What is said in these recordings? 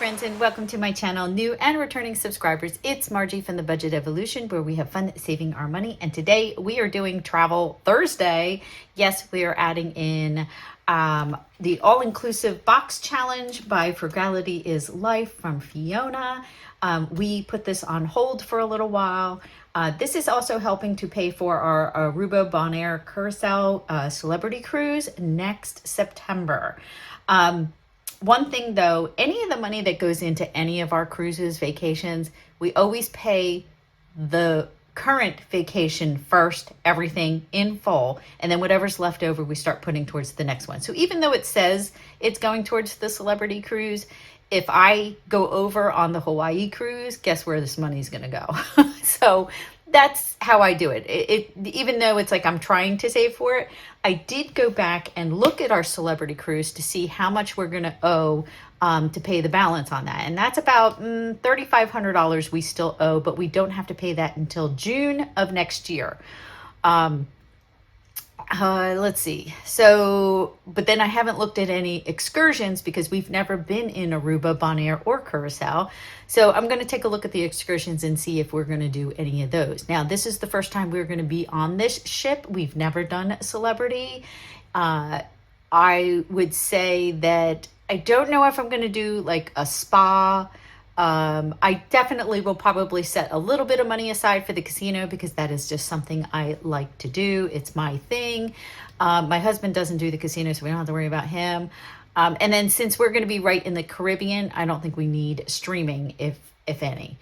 friends, and welcome to my channel, new and returning subscribers. It's Margie from the Budget Evolution, where we have fun saving our money. And today we are doing Travel Thursday. Yes, we are adding in the all-inclusive box challenge by Frugality is Life from Fiona. We put this on hold for a little while. This is also helping to pay for our Aruba, Bonaire, Curacao celebrity cruise next September. One thing though, any of the money that goes into any of our cruises, vacations, we always pay the current vacation first, everything in full, and then whatever's left over we start putting towards the next one. So even though it says it's going towards the celebrity cruise, if I go over on the Hawaii cruise, guess where this money's going to go? So that's how I do it. Even though it's like I'm trying to save for it, I did go back and look at our celebrity cruise to see how much we're going to owe to pay the balance on that. And that's about $3,500 we still owe, but we don't have to pay that until June of next year. Let's see. So, but then I haven't looked at any excursions because we've never been in Aruba, Bonaire, or Curacao. So I'm going to take a look at the excursions and see if we're going to do any of those. Now, this is the first time we're going to be on this ship. We've never done celebrity. I would say that I don't know if I'm going to do like a spa. I definitely will probably set a little bit of money aside for the casino because that is just something I like to do. It's my thing. My husband doesn't do the casino, so we don't have to worry about him. And then since we're going to be right in the Caribbean, I don't think we need streaming, if any.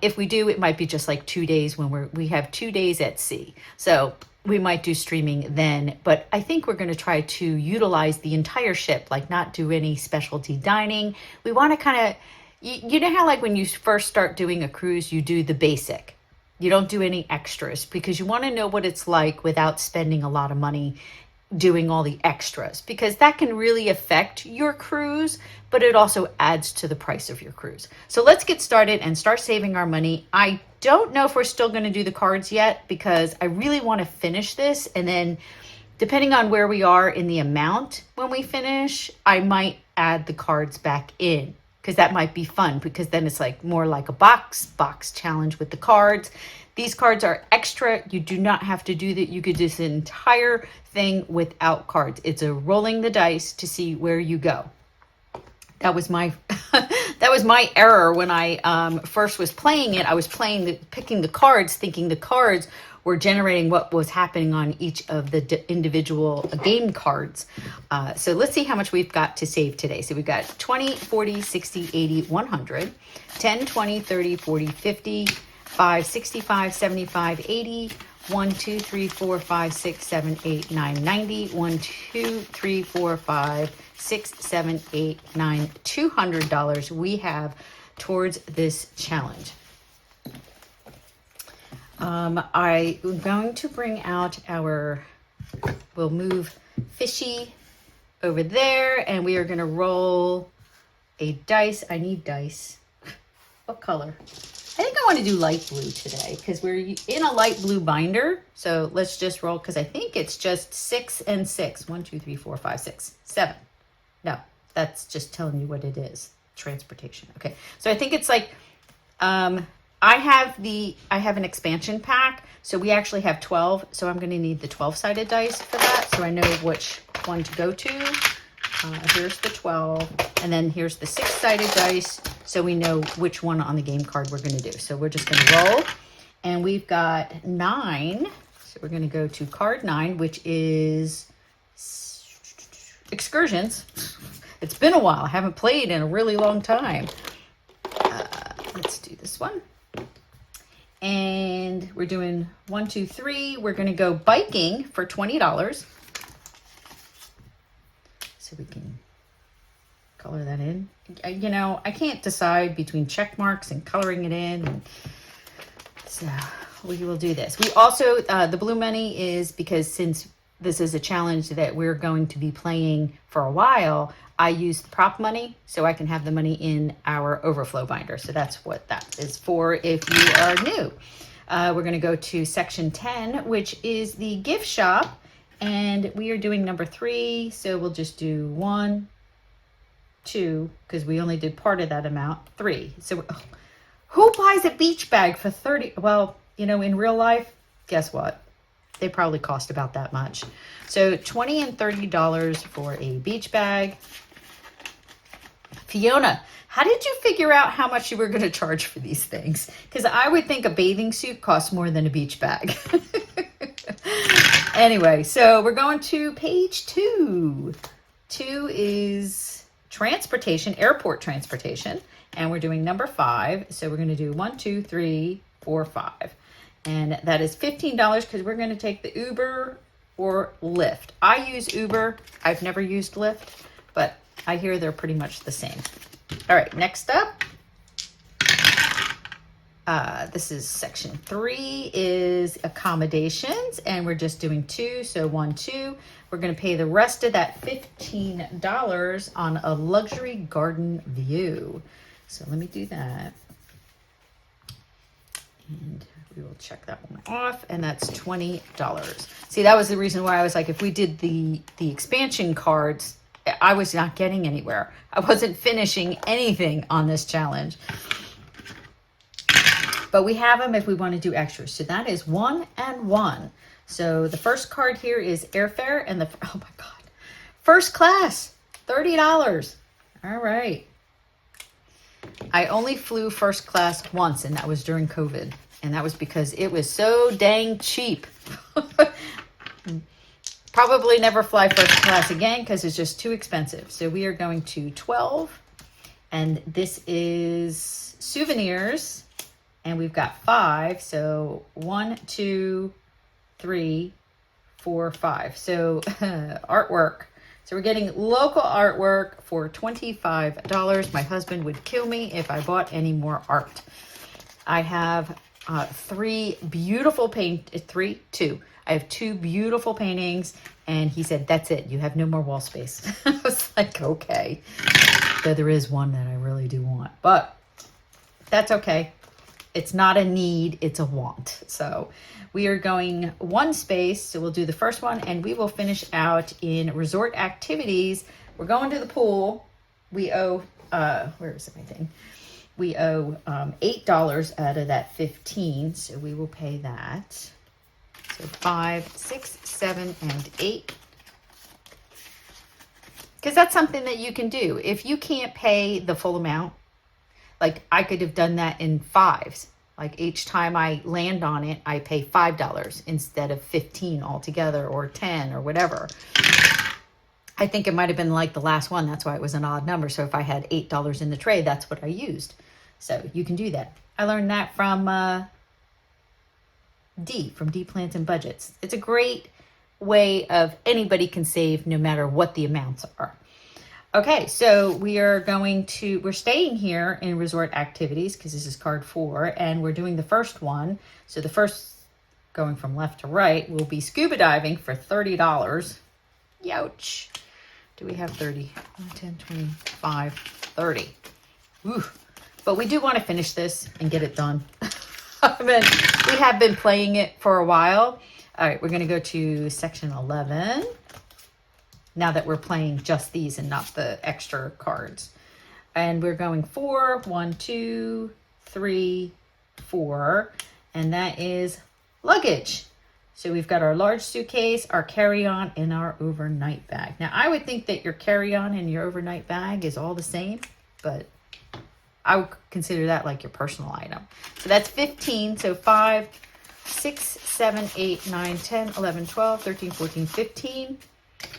If we do, it might be just like 2 days when we have 2 days at sea. So we might do streaming then, but I think we're going to try to utilize the entire ship, like not do any specialty dining. We want to kind of, you know how like when you first start doing a cruise, you do the basic. You don't do any extras because you want to know what it's like without spending a lot of money doing all the extras, because that can really affect your cruise, but it also adds to the price of your cruise. So let's get started and start saving our money. I don't know if we're still going to do the cards yet because I really want to finish this, and then depending on where we are in the amount when we finish, I might add the cards back in, because that might be fun, because then it's like more like a box challenge with the cards. These cards are extra. You do not have to do that. You could do this entire thing without cards. It's a rolling the dice to see where you go. That was my that was my error when I first was playing it. I was picking the cards, thinking the cards were generating what was happening on each of the individual game cards. So let's see how much we've got to save today. So we've got 20, 40, 60, 80, 100, 10, 20, 30, 40, 50, 5, 65, 75, 80, 1, 2, 3, 4, 5, 6, 7, 8, 9, 90, 1, 2, 3, 4, 5, 6, 7, 8, 9, $200 we have towards this challenge. I'm going to bring out we'll move Fishy over there, and we are going to roll a dice. I need dice. What color? I think I want to do light blue today because we're in a light blue binder. So let's just roll, because I think it's just 6 and 6. 1, 2, 3, 4, 5, 6, 7. No, that's just telling you what it is. Transportation. Okay. So I think it's like, I have an expansion pack, so we actually have 12. So I'm going to need the 12-sided dice for that, so I know which one to go to. Here's the 12, and then here's the 6-sided dice, so we know which one on the game card we're going to do. So we're just going to roll, and we've got 9. So we're going to go to card 9, which is excursions. It's been a while. I haven't played in a really long time. Let's do this one. And we're doing 1, 2, 3. We're going to go biking for $20. So we can color that in. You know, I can't decide between check marks and coloring it in. And so we will do this. We also, the blue money is because since this is a challenge that we're going to be playing for a while, I use the prop money so I can have the money in our overflow binder. So that's what that is for if you are new. We're going to go to section 10, which is the gift shop. And we are doing number 3. So we'll just do 1, 2, because we only did part of that amount, 3. So who buys a beach bag for 30? Well, you know, in real life, guess what? They probably cost about that much. So $20 and $30 for a beach bag. Fiona, how did you figure out how much you were going to charge for these things? Because I would think a bathing suit costs more than a beach bag. Anyway, so we're going to page 2. 2 is transportation, airport transportation. And we're doing number 5. So we're going to do 1, 2, 3, 4, 5. And that is $15 because we're going to take the Uber or Lyft. I use Uber. I've never used Lyft, but I hear they're pretty much the same. All right, next up. This is section 3 is accommodations, and we're just doing 2. So 1, 2. We're going to pay the rest of that $15 on a luxury garden view. So let me do that. And we will check that one off, and that's $20. See, that was the reason why I was like, if we did the expansion cards, I was not getting anywhere. I wasn't finishing anything on this challenge. But we have them if we want to do extras. So that is 1 and 1. So the first card here is airfare, and oh my God, first class, $30. All right. I only flew first class once, and that was during COVID. And that was because it was so dang cheap. Probably never fly first class again because it's just too expensive. So we are going to 12. And this is souvenirs. And we've got 5. So 1, 2, 3, 4, 5. So artwork. So we're getting local artwork for $25. My husband would kill me if I bought any more art. I have 2. I have 2 beautiful paintings, and he said, that's it. You have no more wall space. I was like, okay. Though there is one that I really do want, but that's okay. It's not a need, it's a want. So we are going 1 space. So we'll do the first one, and we will finish out in resort activities. We're going to the pool. We owe, where is my thing? We owe $8 out of that 15. So we will pay that. So 5, 6, 7, and 8. Because that's something that you can do. If you can't pay the full amount, like I could have done that in 5s. Like each time I land on it, I pay $5 instead of 15 altogether, or 10 or whatever. I think it might have been like the last one. That's why it was an odd number. So if I had $8 in the tray, that's what I used. So you can do that. I learned that from from D Plans and Budgets. It's a great way of anybody can save no matter what the amounts are. Okay, so we're staying here in resort activities because this is card 4, and we're doing the first one. So the first, going from left to right, will be scuba diving for $30. Youch. Do we have 30? 10, 25, 30. Ooh. But we do want to finish this and get it done. I mean, we have been playing it for a while. All right, we're going to go to section 11. Now that we're playing just these and not the extra cards. And we're going 4, 1, 2, 3, 4. And that is luggage. So we've got our large suitcase, our carry-on, and our overnight bag. Now, I would think that your carry-on and your overnight bag is all the same, but I would consider that like your personal item. So that's 15. So 5, 6, 7, 8, 9, 10, 11, 12, 13, 14, 15.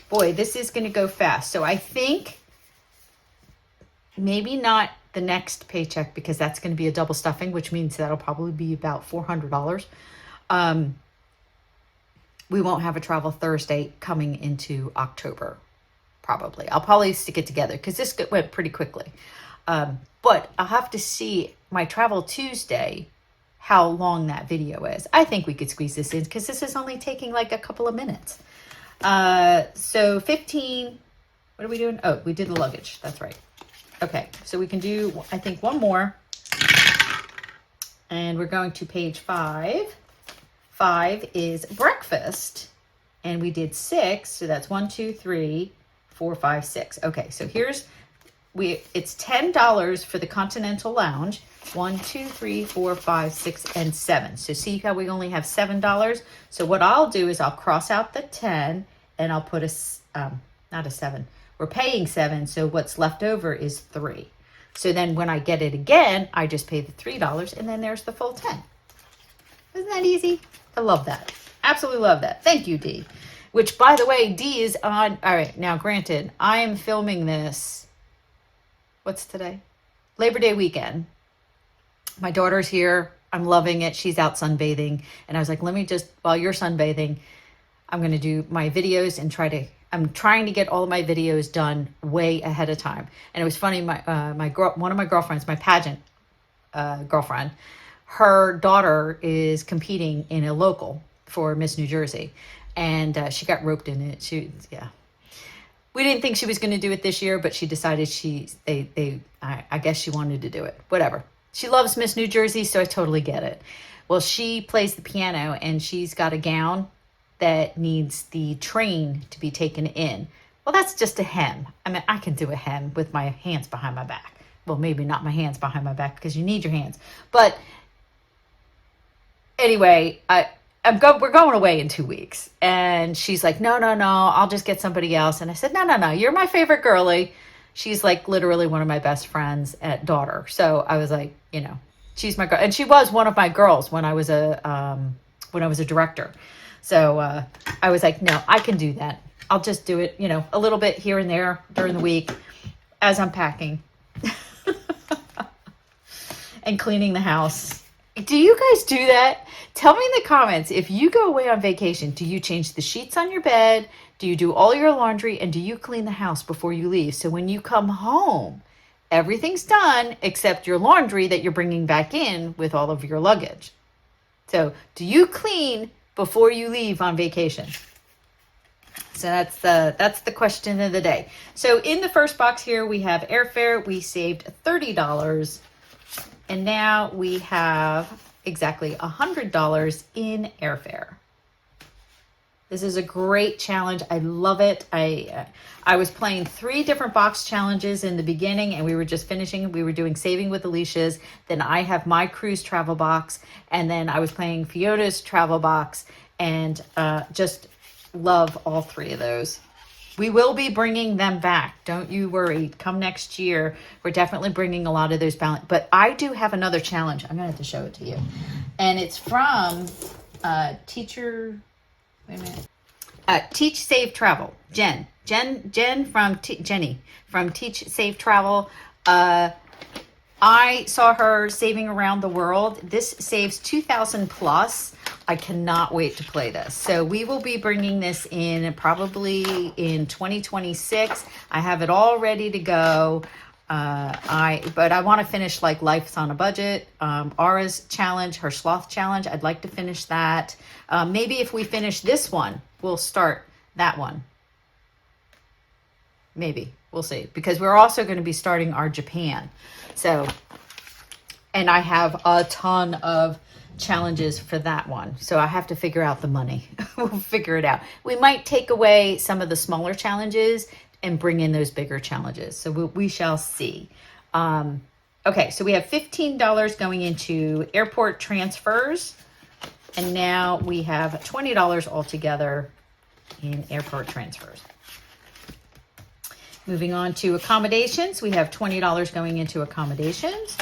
Boy, this is going to go fast. So I think maybe not the next paycheck, because that's going to be a double stuffing, which means that'll probably be about $400. We won't have a travel Thursday coming into October, probably. I'll probably stick it together because this went pretty quickly. But I'll have to see my travel Tuesday, how long that video is. I think we could squeeze this in because this is only taking like a couple of minutes. So 15, what are we doing? Oh, we did the luggage. That's right. Okay. So we can do, I think, one more, and we're going to page 5. 5 is breakfast, and we did 6. So that's 1, 2, 3, 4, 5, 6. Okay. So here's it's $10 for the Continental Lounge. 1, 2, 3, 4, 5, 6, and 7. So see how we only have $7? So what I'll do is I'll cross out the 10 and I'll put not a 7. We're paying 7, so what's left over is 3. So then when I get it again, I just pay the $3 and then there's the full 10. Isn't that easy? I love that. Absolutely love that. Thank you, Dee. Which, by the way, Dee is on. All right, now granted, I am filming this. What's today? Labor Day weekend. My daughter's here. I'm loving it. She's out sunbathing. And I was like, let me just, while you're sunbathing, I'm going to do my videos and I'm trying to get all of my videos done way ahead of time. And it was funny, one of my girlfriends, my pageant girlfriend, her daughter is competing in a local for Miss New Jersey. And she got roped in it. We didn't think she was going to do it this year, but she decided I guess she wanted to do it. Whatever. She loves Miss New Jersey, so I totally get it. Well, she plays the piano, and she's got a gown that needs the train to be taken in. Well, that's just a hem. I mean, I can do a hem with my hands behind my back. Well, maybe not my hands behind my back because you need your hands. But anyway, we're going away in 2 weeks. And she's like, no, I'll just get somebody else. And I said, no, you're my favorite girly. She's like literally one of my best friends at daughter. So I was like, she's my girl. And she was one of my girls when I was a director. So I was like, no, I can do that. I'll just do it, a little bit here and there during the week as I'm packing and cleaning the house. Do you guys do that? Tell me in the comments, if you go away on vacation, do you change the sheets on your bed? Do you do all your laundry? And do you clean the house before you leave? So when you come home, everything's done except your laundry that you're bringing back in with all of your luggage. So do you clean before you leave on vacation? So that's the question of the day. So in the first box here, we have airfare. We saved $30. And now we have exactly $100 in airfare. This is a great challenge. I love it. I was playing 3 different box challenges in the beginning, and we were just finishing. We were doing Saving with Alicia's. Then I have my cruise travel box, and then I was playing Fiona's travel box, and just love all 3 of those. We will be bringing them back. Don't you worry. Come next year, we're definitely bringing a lot of those balance. But I do have another challenge. I'm going to have to show it to you. And it's from Teach Save Travel. Jenny from Teach Save Travel. I saw her saving around the world. This saves 2,000 plus. I cannot wait to play this. So we will be bringing this in probably in 2026. I have it all ready to go. But I want to finish like Life's on a Budget. Aura's challenge, her sloth challenge. I'd like to finish that. Maybe if we finish this one, we'll start that one. Maybe. We'll see. Because we're also going to be starting our Japan. So, and I have a ton of challenges for that one. So I have to figure out the money. We'll figure it out. We might take away some of the smaller challenges and bring in those bigger challenges. So we shall see. Okay, so we have $15 going into airport transfers. And now we have $20 altogether in airport transfers. Moving on to accommodations, we have $20 going into accommodations,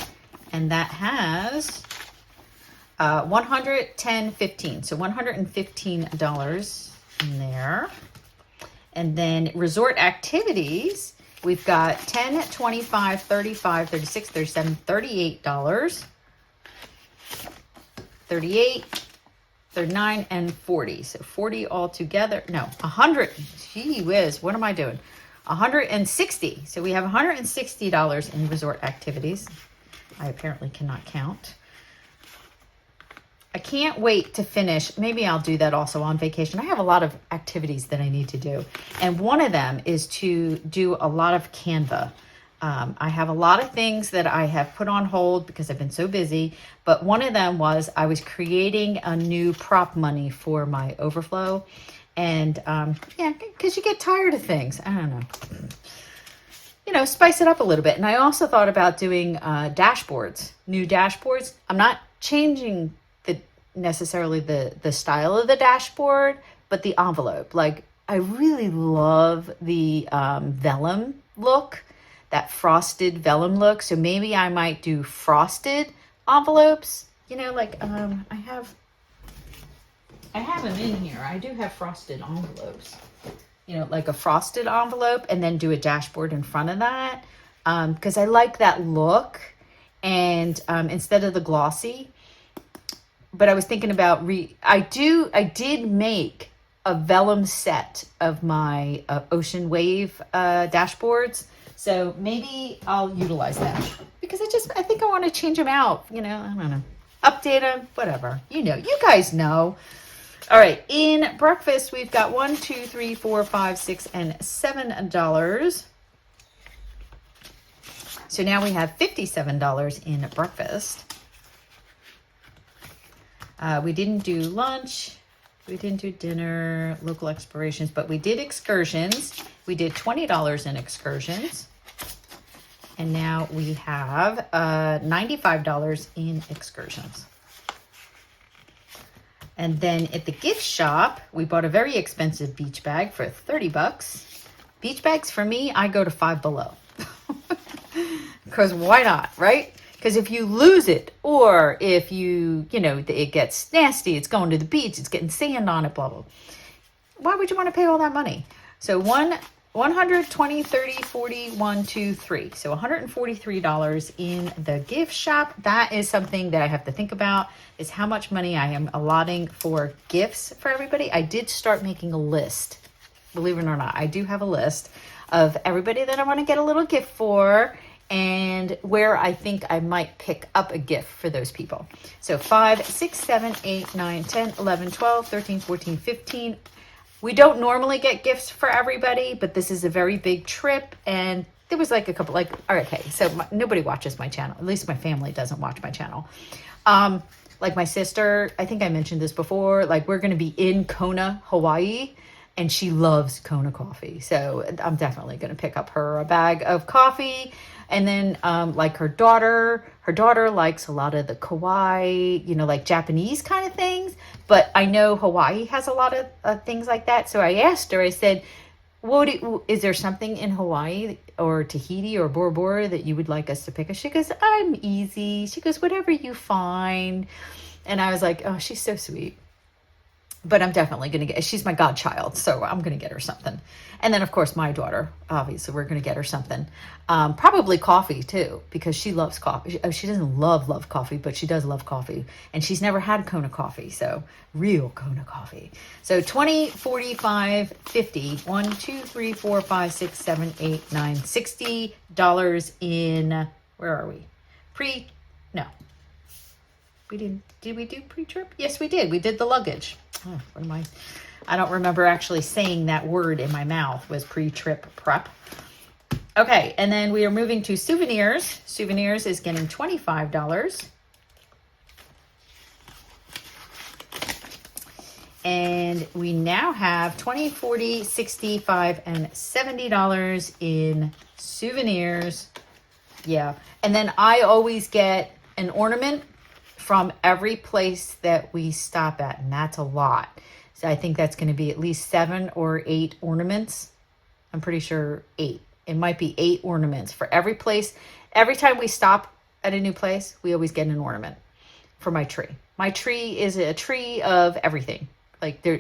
and that has $110.15, so $115 in there. And then resort activities, we've got $10, $25, $35, $36, $37, $38, $38, $39, and $40. So 40 altogether. No, 100. Gee whiz, what am I doing? 160. So we have $160 in resort activities. I apparently cannot count. I can't wait to finish. Maybe I'll do that also on vacation. I have a lot of activities that I need to do. And one of them is to do a lot of Canva. I have a lot of things that I have put on hold because I've been so busy. But one of them was I was creating a new prop money for my overflow. And yeah, because you get tired of things. I don't know. spice it up a little bit. And I also thought about doing dashboards, new dashboards. I'm not changing necessarily the style of the dashboard, but the envelope. Like, I really love the vellum look, that frosted vellum look. So maybe I might do frosted envelopes. I have them in here. I do have frosted envelopes. Like a frosted envelope, and then do a dashboard in front of that, because I like that look, and instead of the glossy. But I was thinking about I did make a vellum set of my ocean wave dashboards, so maybe I'll utilize that, because I think I want to change them out. I don't know, update them, whatever. You guys know. All right, in breakfast, we've got $1, $2, $3, $4, $5, $6, and $7. So now we have $57 in breakfast. We didn't do lunch. We didn't do dinner, local explorations, but we did excursions. We did $20 in excursions. And now we have $95 in excursions. And then at the gift shop, we bought a very expensive beach bag for $30. Beach bags, for me, I go to Five Below. Because why not, right? Because if you lose it, or if it gets nasty, it's going to the beach, it's getting sand on it, blah, blah. Why would you want to pay all that money? So 100, 20, 30, 40, 1, 2, 3. So $143 in the gift shop. That is something that I have to think about, is how much money I am allotting for gifts for everybody. I did start making a list. Believe it or not, I do have a list of everybody that I want to get a little gift for, and where I think I might pick up a gift for those people. So 5, 6, 7, 8, 9, 10, 11, 12, 13, 14, 15. We don't normally get gifts for everybody, but this is a very big trip, and there was like a couple, okay, so nobody watches my channel. At least my family doesn't watch my channel. Like my sister, I think I mentioned this before, like we're going to be in Kona, Hawaii, and she loves Kona coffee. So I'm definitely going to pick up her a bag of coffee. And then like her daughter likes a lot of the kawaii, like Japanese kind of things. But I know Hawaii has a lot of things like that. So I asked her, I said, is there something in Hawaii or Tahiti or Bora Bora that you would like us to pick up? She goes, I'm easy. She goes, whatever you find. And I was like, oh, she's so sweet. But I'm definitely going to she's my godchild, so I'm going to get her something. And then, of course, my daughter, obviously, we're going to get her something. Probably coffee, too, because she loves coffee. She doesn't love coffee, but she does love coffee. And she's never had Kona coffee, so real Kona coffee. So 20, 45, 50, 1, 2, 3, 4, 5, 6, 7, 8, 9, $60 in, where are we? No. We didn't, did we do pre-trip? Yes, we did. We did the luggage. Oh, I don't remember actually saying that word in my mouth, was pre-trip prep. Okay, and then we are moving to souvenirs. Souvenirs is getting $25. And we now have $20, $40, $65, and $70 in souvenirs. Yeah, and then I always get an ornament from every place that we stop at, and that's a lot. So I think that's going to be at least 7 or 8 ornaments. I'm pretty sure 8. It might be 8 ornaments for every place. Every time we stop at a new place, we always get an ornament for my tree. My tree is a tree of everything. Like but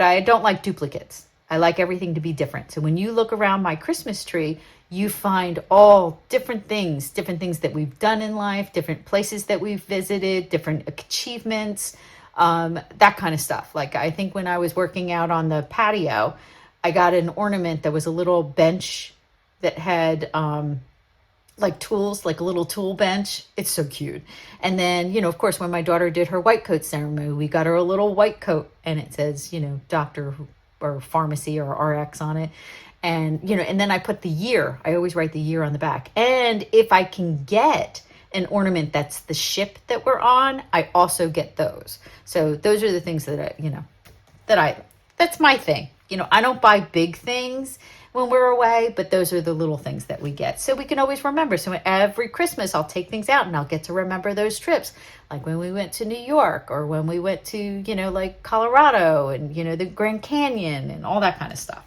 I don't like duplicates. I like everything to be different. So when you look around my Christmas tree, you find all different things that we've done in life, different places that we've visited, different achievements, that kind of stuff. Like I think when I was working out on the patio, I got an ornament that was a little bench that had like tools, like a little tool bench. It's so cute. And then, of course, when my daughter did her white coat ceremony, we got her a little white coat, and it says, doctor or pharmacy or RX on it. And, and then I put the year. I always write the year on the back. And if I can get an ornament that's the ship that we're on, I also get those. So those are the things that that's my thing. I don't buy big things, when we're away, but those are the little things that we get. So we can always remember. So every Christmas, I'll take things out and I'll get to remember those trips. Like when we went to New York, or when we went to, you know, like Colorado and, you know, the Grand Canyon and all that kind of stuff.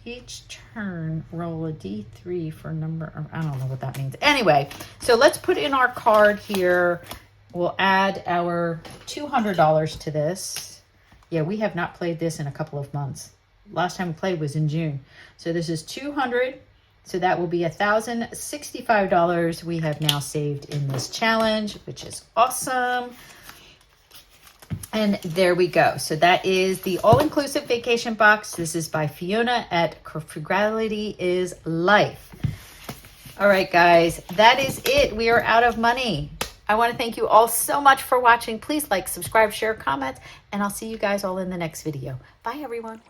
Each turn, roll a D3 for number, I don't know what that means. Anyway, so let's put in our card here. We'll add our $200 to this. Yeah, we have not played this in a couple of months. Last time we played was in June. So this is 200. So that will be $1,065 we have now saved in this challenge, which is awesome. And there we go. So that is the all-inclusive vacation box. This is by Fiona at Frugality is Life. All right, guys, that is it. We are out of money. I want to thank you all so much for watching. Please like, subscribe, share, comment, and I'll see you guys all in the next video. Bye, everyone.